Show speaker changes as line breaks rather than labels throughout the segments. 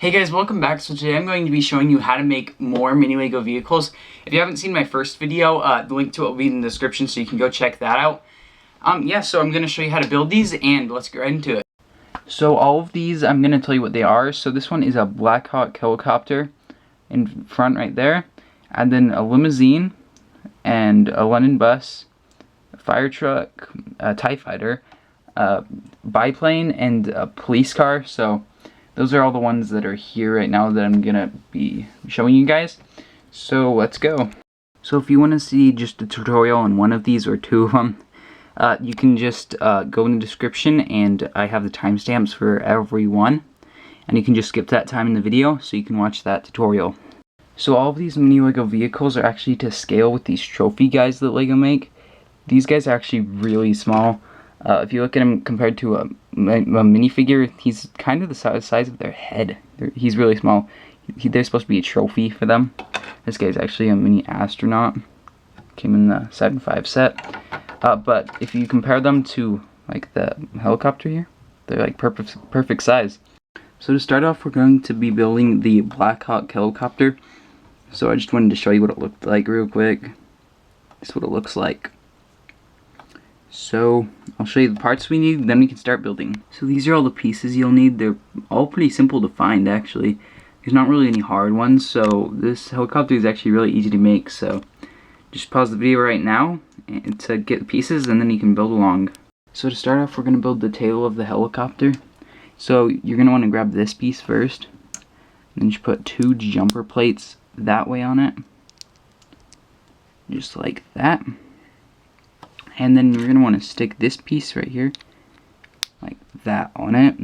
Hey guys, welcome back. So today I'm going to be showing you how to make more mini Lego vehicles. If you haven't seen my first video, the link to it will be in the description, so you can go check that out. So I'm going to show you how to build these, and let's get right into it. So all of these, I'm going to tell you what they are. So this one is a Black Hawk helicopter in front right there, and then a limousine, and a London bus, a fire truck, a TIE fighter, a biplane, and a police car. So those are all the ones that are here right now that I'm gonna be showing you guys. So let's go. So if you want to see just a tutorial on one of these or two of them, you can just go in the description, and I have the timestamps for every one, and you can just skip that time in the video so you can watch that tutorial. So all of these mini Lego vehicles are actually to scale with these trophy guys that Lego make. These guys are actually really small. If you look at him compared to a minifigure, he's kind of the size of their head. He's really small. They're supposed to be a trophy for them. This guy's actually a mini astronaut. Came in the 7.5 set. But if you compare them to like the helicopter here, they're like perfect size. So to start off, we're going to be building the Black Hawk helicopter. So I just wanted to show you what it looked like real quick. This is what it looks like. So I'll show you the parts we need, then we can start building. So these are all the pieces you'll need. They're all pretty simple to find, actually. There's not really any hard ones, so this helicopter is actually really easy to make. So just pause the video right now to get the pieces, and then you can build along. So to start off, we're going to build the tail of the helicopter. So you're going to want to grab this piece first, and then just put 2 jumper plates that way on it, just like that. And then you're going to want to stick this piece right here, like that, on it.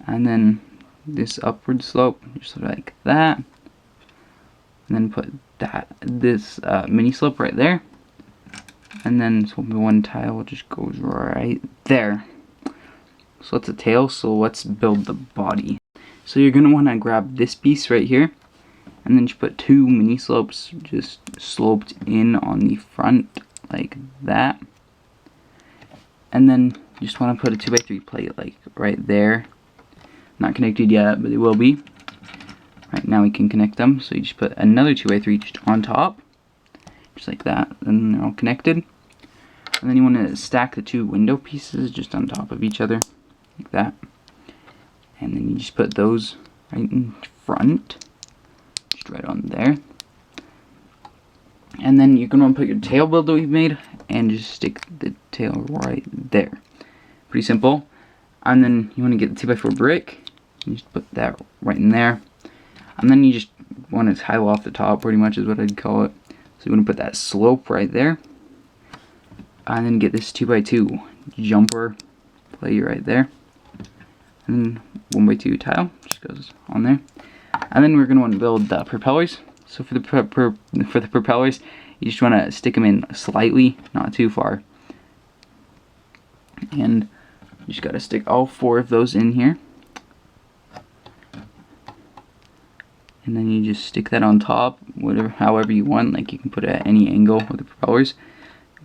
And then this upward slope, just like that. And then put this mini slope right there. And then so one tile just goes right there. So that's a tail, so let's build the body. So you're going to want to grab this piece right here. And then just put 2 mini slopes just sloped in on the front, like that. And then you just want to put a 2x3 plate like right there. Not connected yet, but they will be. Right now we can connect them. So you just put another 2x3 just on top, just like that, and they're all connected. And then you want to stack the 2 window pieces just on top of each other, like that. And then you just put those right in front, just right on there. And then you're going to want to put your tail build that we've made, and just stick the tail right there. Pretty simple. And then you want to get the 2x4 brick, and just put that right in there. And then you just want to tile off the top, pretty much is what I'd call it. So you want to put that slope right there. And then get this 2x2 jumper plate right there. And then 1x2 tile just goes on there. And then we're going to want to build the propellers. So for the propellers, you just want to stick them in slightly, not too far. And you just got to stick all 4 of those in here. And then you just stick that on top, however you want. Like you can put it at any angle with the propellers.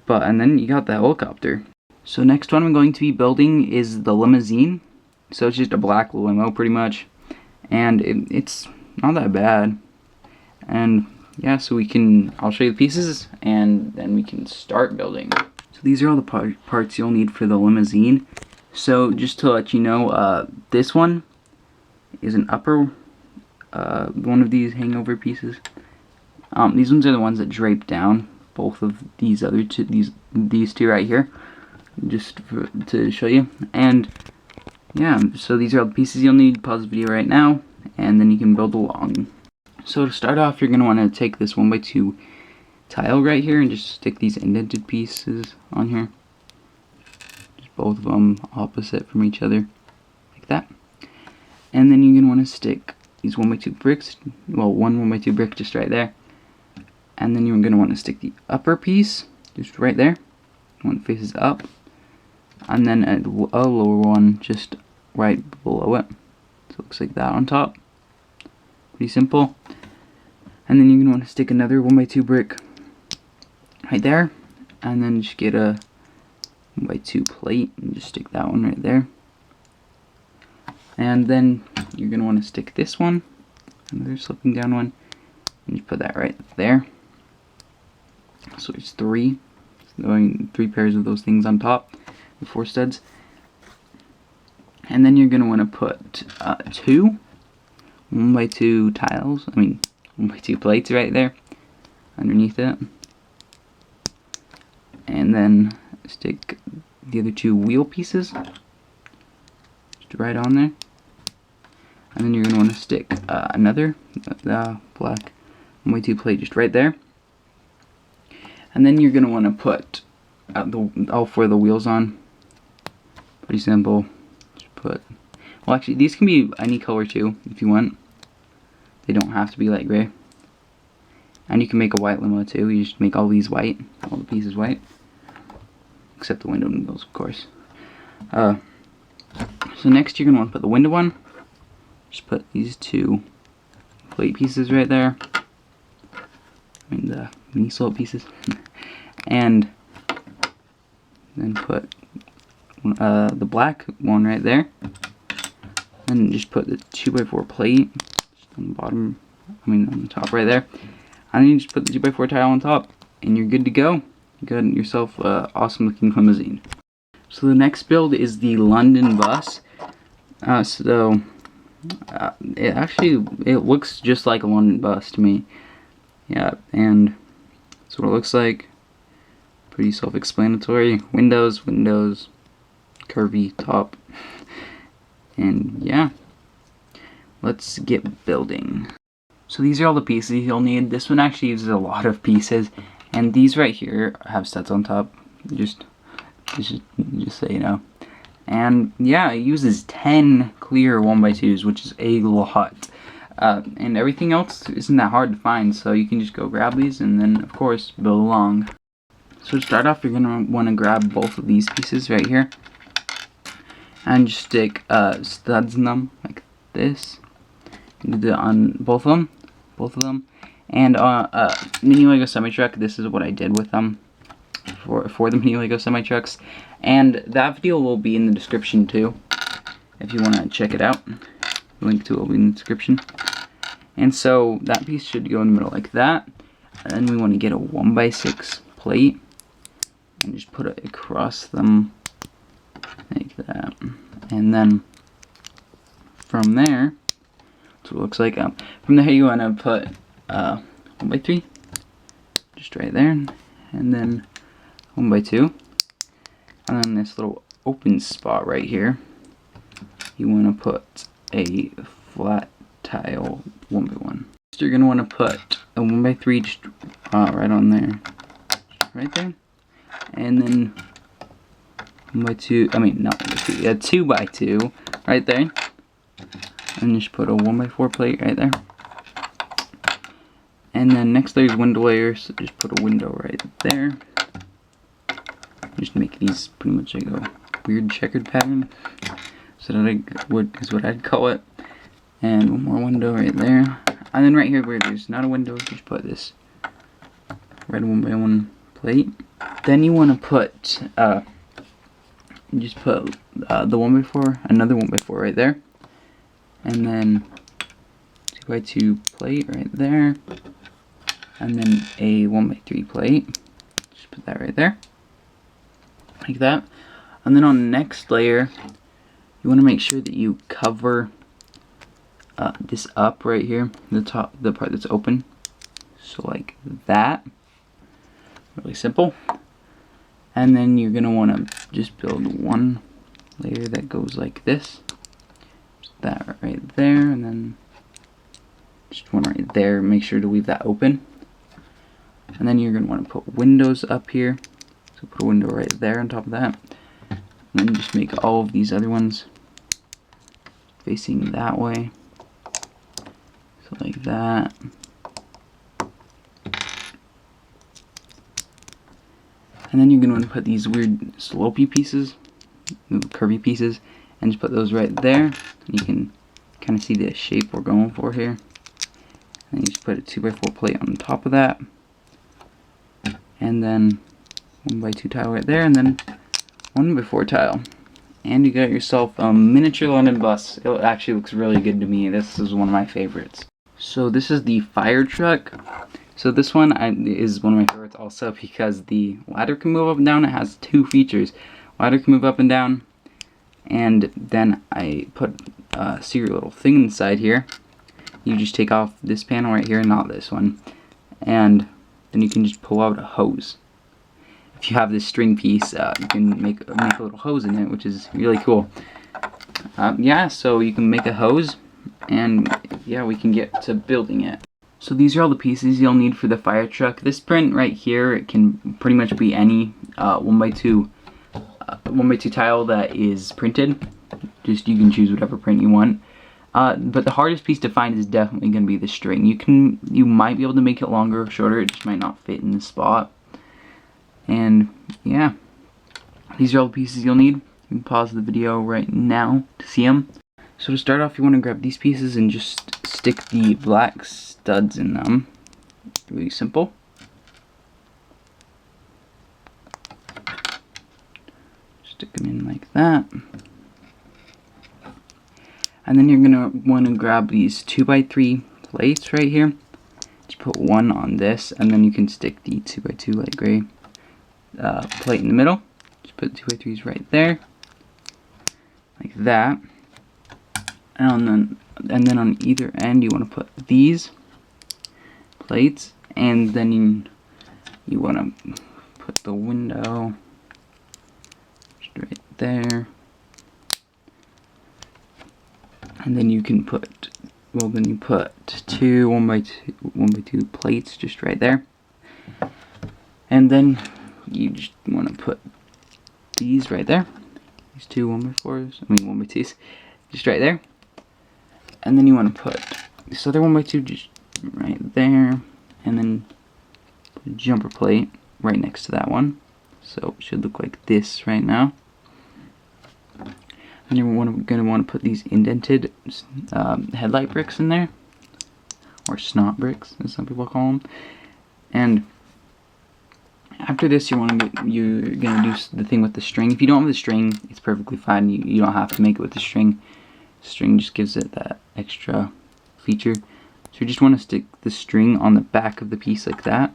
And then you got the helicopter. So next one I'm going to be building is the limousine. So it's just a black limo pretty much. And it's not that bad. And yeah, so I'll show you the pieces, and then we can start building. So these are all the parts you'll need for the limousine. So just to let you know, this one is an upper, one of these hangover pieces. These ones are the ones that drape down. Both of these other two, these two right here, just to show you. And yeah, so these are all the pieces you'll need. Pause the video right now, and then you can build along. So to start off, you're going to want to take this 1x2 tile right here and just stick these indented pieces on here. Just both of them opposite from each other, like that. And then you're going to want to stick these 1x2 bricks, well, one 1x2 brick just right there. And then you're going to want to stick the upper piece just right there. One faces up. And then a lower one just right below it. So it looks like that on top. Pretty simple. And then you're going to want to stick another 1x2 brick right there. And then just get a 1x2 plate and just stick that one right there. And then you're going to want to stick this one, another sloping down one, and you put that right there. So it's three pairs of those things on top, the 4 studs. And then you're going to want to put 2 1x2 tiles, 1x2 plates right there underneath it. And then stick the other 2 wheel pieces just right on there. And then you're going to want to stick another black 1x2 plate just right there. And then you're going to want to put all 4 of the wheels on. Pretty simple. Just put, well, actually these can be any color too if you want. They don't have to be light gray. And you can make a white limo too. You just make all these white, all the pieces white, except the window and wheels, of course. So next you're going to want to put the window on. Just put these 2 plate pieces right there. The mini slope pieces. And then put the black one right there. And just put the 2x4 plate just on the bottom, on the top right there. And then you just put the 2x4 tile on top, and you're good to go. You got yourself an awesome looking limousine. So the next build is the London bus. It looks just like a London bus to me. Yeah, and that's what it looks like. Pretty self-explanatory. Windows, curvy top. And yeah, let's get building. So these are all the pieces you'll need. This one actually uses a lot of pieces, and these right here have studs on top. Just so you know. And yeah, it uses 10 clear 1x2s, which is a lot. And everything else isn't that hard to find, so you can just go grab these and then, of course, build along. So to start off, you're going to want to grab both of these pieces right here and just stick studs in them like this. You do it on both of them. And mini Lego semi-truck, this is what I did with them for the mini Lego semi-trucks. And that video will be in the description too, if you want to check it out. The link to it will be in the description. And so that piece should go in the middle like that. And then we want to get a 1x6 plate and just put it across them like that. And then from there, that's what it looks like. From there you want to put 1x3 just right there, and then 1x2. And then this little open spot right here, you want to put a flat tile 1x1. So you're going to want to put a 1x3 just right on there. Right there. And then 1x2, not 1x2, yeah, 2x2 right there. And just put a 1x4 plate right there. And then next there's window layers, so just put a window right there. Just make these pretty much like a weird checkered pattern. So that is what I'd call it. And one more window right there. And then right here where there's not a window, just put this red 1x1 plate. Then you want to put, just put the 1x4, another 1x4 right there. And then 2x2 plate right there. And then a 1x3 plate. Just put that right there. Like that. And then on the next layer, you want to make sure that you cover this up right here, the part that's open. So like that. Really simple. And then you're going to want to just build one layer that goes like this. Just that right there, and then just one right there. Make sure to leave that open. And then you're going to want to put windows up here. So put a window right there on top of that. And then just make all of these other ones facing that way. So like that. And then you're going to want to put these weird slopey pieces, curvy pieces, and just put those right there. And you can kind of see the shape we're going for here. And you just put a 2x4 plate on top of that. And then 1x2 tile right there, and then 1x4 tile. And you got yourself a miniature London bus. It actually looks really good to me. This is one of my favorites. So this is the fire truck. So this one is one of my favorites also because the ladder can move up and down. It has two features. Ladder can move up and down. And then I put a secret little thing inside here. You just take off this panel right here, not this one. And then you can just pull out a hose. If you have this string piece, you can make a little hose in it, which is really cool. Yeah, so you can make a hose, and yeah, we can get to building it. So these are all the pieces you'll need for the fire truck. This print right here, it can pretty much be any 1x2 tile that is printed. Just you can choose whatever print you want. But the hardest piece to find is definitely going to be the string. You might be able to make it longer or shorter. It just might not fit in the spot. And yeah, these are all the pieces you'll need. You can pause the video right now to see them. So to start off, you want to grab these pieces and just stick the black studs in them. Really simple. Stick them in like that. And then you're going to want to grab these 2x3 plates right here. Just put one on this, and then you can stick the 2x2 light gray plate in the middle. Just put 2x3s right there, like that. And then on either end you want to put these plates, and then you want to put the window just right there. And then you can put, well, then you put two 1x2 plates just right there. And then you just want to put these right there. These two 1x4s, 1x2s, just right there. And then you want to put this other 1x2 just right there. And then put a jumper plate right next to that one. So it should look like this right now. And you're going to want to put these indented headlight bricks in there, or snot bricks, as some people call them. And after this, you're going to do the thing with the string. If you don't have the string, it's perfectly fine. You don't have to make it with the string. The string just gives it that extra feature. So you just want to stick the string on the back of the piece like that,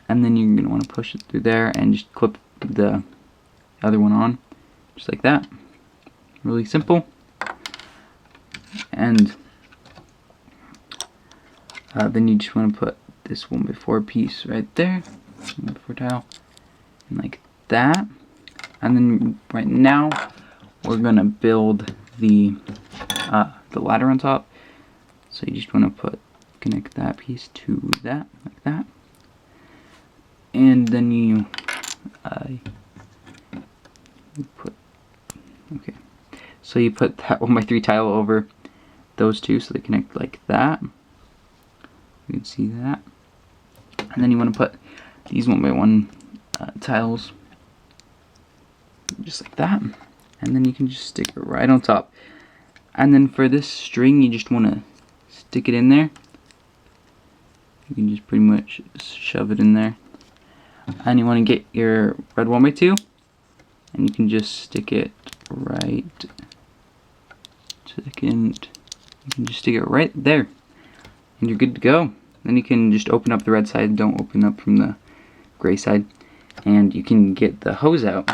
and then you're going to want to push it through there and just clip the other one on, just like that. Really simple. And then you just want to put this 1x4 piece right there, 1x4 tile, and like that. And then right now we're gonna build the ladder on top. So you just want to connect that piece to that, like that. And then you put, okay. So you put that 1x3 tile over those two so they connect like that. You can see that. And then you want to put these 1x1 tiles just like that. And then you can just stick it right on top. And then for this string, you just want to stick it in there. You can just pretty much shove it in there. And you want to get your red 1x2, and you can just stick it right. You can just stick it right there, and you're good to go. Then you can just open up the red side. Don't open up from the gray side, and you can get the hose out.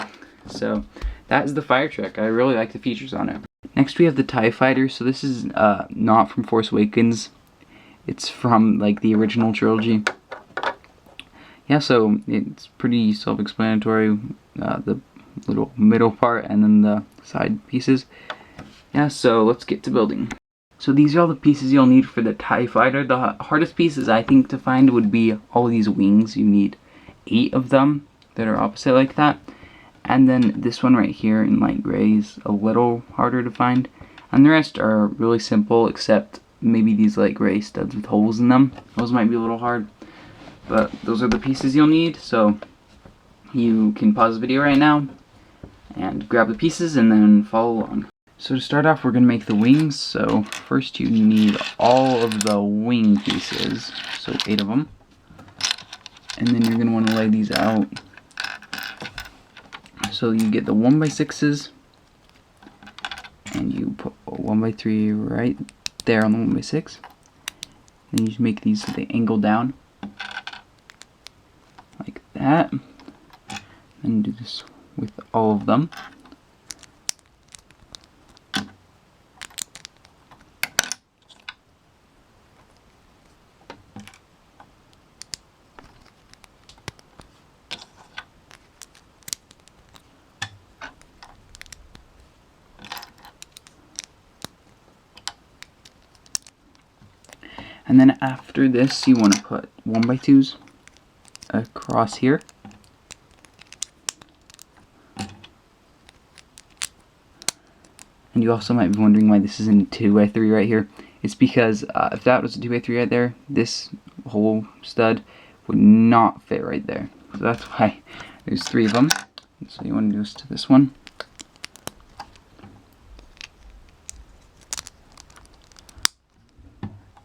So that is the fire truck. I really like the features on it. Next we have the TIE Fighter. So this is not from Force Awakens. It's from like the original trilogy. Yeah, so it's pretty self-explanatory. The little middle part and then the side pieces. Yeah, so let's get to building. So these are all the pieces you'll need for the TIE Fighter. The hardest pieces I think to find would be all these wings. You need 8 of them that are opposite like that. And then this one right here in light gray is a little harder to find. And the rest are really simple, except maybe these light gray studs with holes in them. Those might be a little hard. But those are the pieces you'll need. So you can pause the video right now and grab the pieces and then follow along. So to start off, we're going to make the wings. So first you need all of the wing pieces, so 8 of them. And then you're going to want to lay these out So you get the 1x6s, and you put a 1x3 right there on the 1x6. Then you just make these so they angle down like that. And do this with all of them. And then after this, you want to put 1x2s across here. And you also might be wondering why this isn't 2x3 right here. It's because if that was a 2x3 right there, this whole stud would not fit right there. So that's why there's 3 of them. So you want to do this to this one.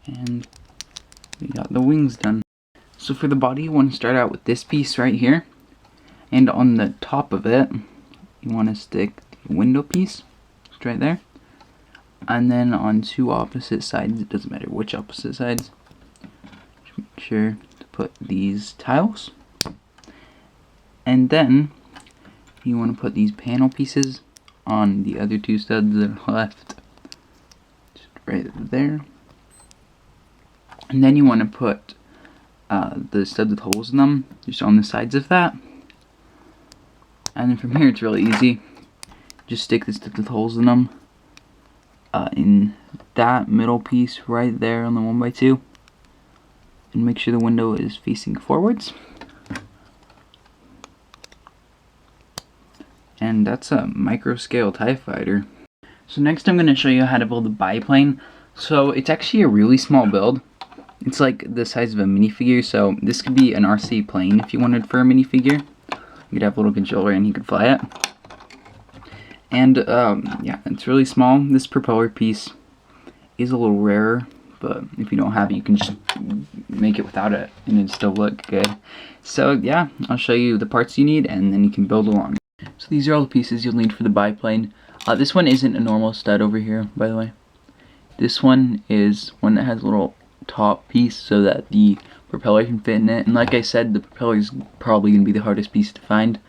And we got the wings done. So for the body, you want to start out with this piece right here. And on the top of it, you want to stick the window piece right there. And then on 2 opposite sides, it doesn't matter which opposite sides, just make sure to put these tiles. And then you want to put these panel pieces on the other 2 studs that are left, just right there. And then you want to put the studs with holes in them just on the sides of that. And then from here it's really easy. Just stick the studs with holes in them in that middle piece right there on the 1x2, and make sure the window is facing forwards. And that's a micro scale TIE fighter. So next I'm going to show you how to build a biplane. So it's actually a really small build. It's like the size of a minifigure, so this could be an RC plane if you wanted for a minifigure. You could have a little controller and he could fly it. And yeah, it's really small. This propeller piece is a little rarer, but if you don't have it, you can just make it without it and it'd still look good. So yeah, I'll show you the parts you need and then you can build along. So these are all the pieces you'll need for the biplane. This one isn't a normal stud over here, by the way. This one is one that has a little top piece so that the propeller can fit in it. And like I said, the propeller is probably going to be the hardest piece to find.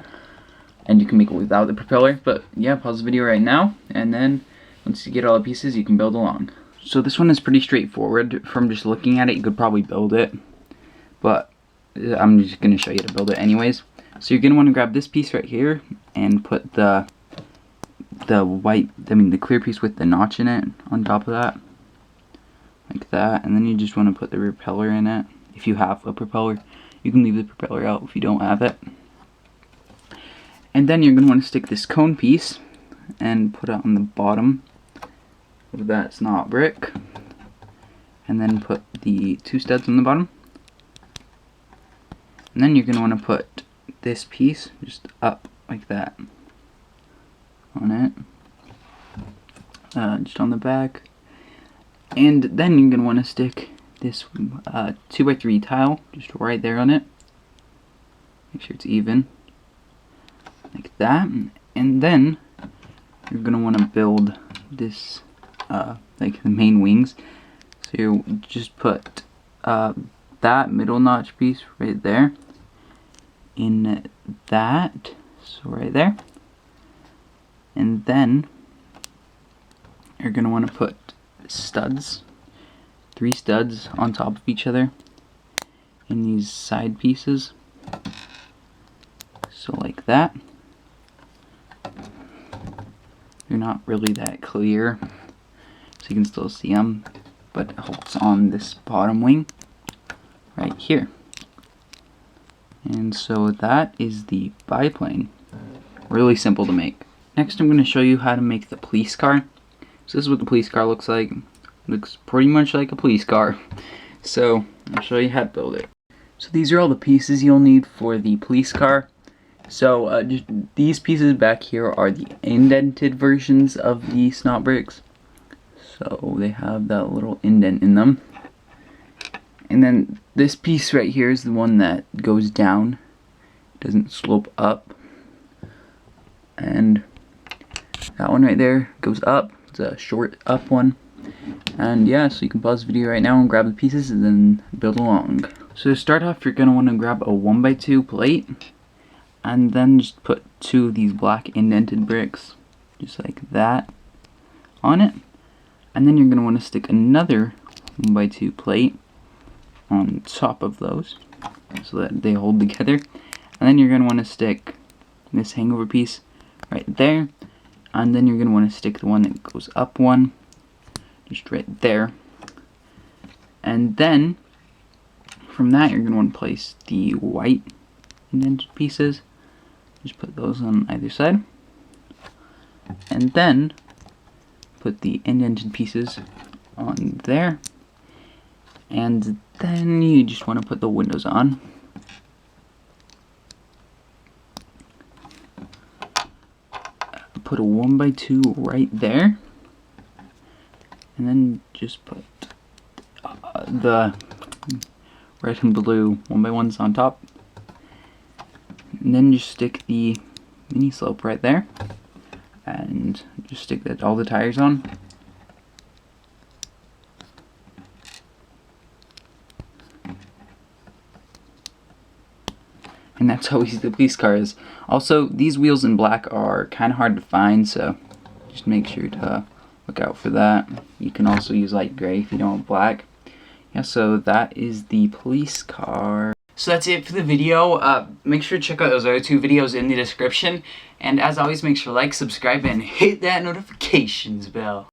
And you can make it without the propeller. But yeah, pause the video right now. And then once you get all the pieces, you can build along. So this one is pretty straightforward. From just looking at it, you could probably build it. But I'm just going to show you how to build it anyways. So you're going to want to grab this piece right here and put the clear piece with the notch in it on top of that. Like that. And then you just want to put the propeller in it. If you have a propeller, you can leave the propeller out if you don't have it. And then you're going to want to stick this cone piece and put it on the bottom of that snot brick. And then put the 2 studs on the bottom. And then you're going to want to put this piece just up like that on it. Just on the back. And then you're going to want to stick this 2x3 tile just right there on it. Make sure it's even. Like that. And then you're going to want to build this, like the main wings. So you just put that middle notch piece right there. In that. So right there. And then you're going to want to put studs, 3 studs on top of each other in these side pieces. So like that. They're not really that clear, so you can still see them, but it holds on this bottom wing right here. And so that is the biplane. Really simple to make. Next I'm going to show you how to make the police car. So this is what the police car looks like. Looks pretty much like a police car. So I'll show you how to build it. So these are all the pieces you'll need for the police car. So just these pieces back here are the indented versions of the snot bricks. So they have that little indent in them. And then this piece right here is the one that goes down. It doesn't slope up. and that one right there goes up. It's a short up one. And yeah, so you can pause the video right now and grab the pieces and then build along. So to start off, you're going to want to grab a 1x2 plate and then just put 2 of these black indented bricks, just like that, on it. And then you're going to want to stick another 1x2 plate on top of those so that they hold together. And then you're going to want to stick this hangover piece right there. And then you're going to want to stick the one that goes up one just right there. And then from that you're going to want to place the white indented pieces. Just put those on either side. And then put the indented pieces on there. And then you just want to put the windows on. Put a 1x2 right there. And then just put the red and blue 1x1s on top. And then just stick the mini slope right there. And just stick that all the tires on. And that's how easy the police car is. Also, these wheels in black are kind of hard to find, so just make sure to look out for that. You can also use light gray if you don't want black. Yeah, so that is the police car. So that's it for the video. Make sure to check out those other 2 videos in the description. And as always, make sure to like, subscribe, and hit that notifications bell.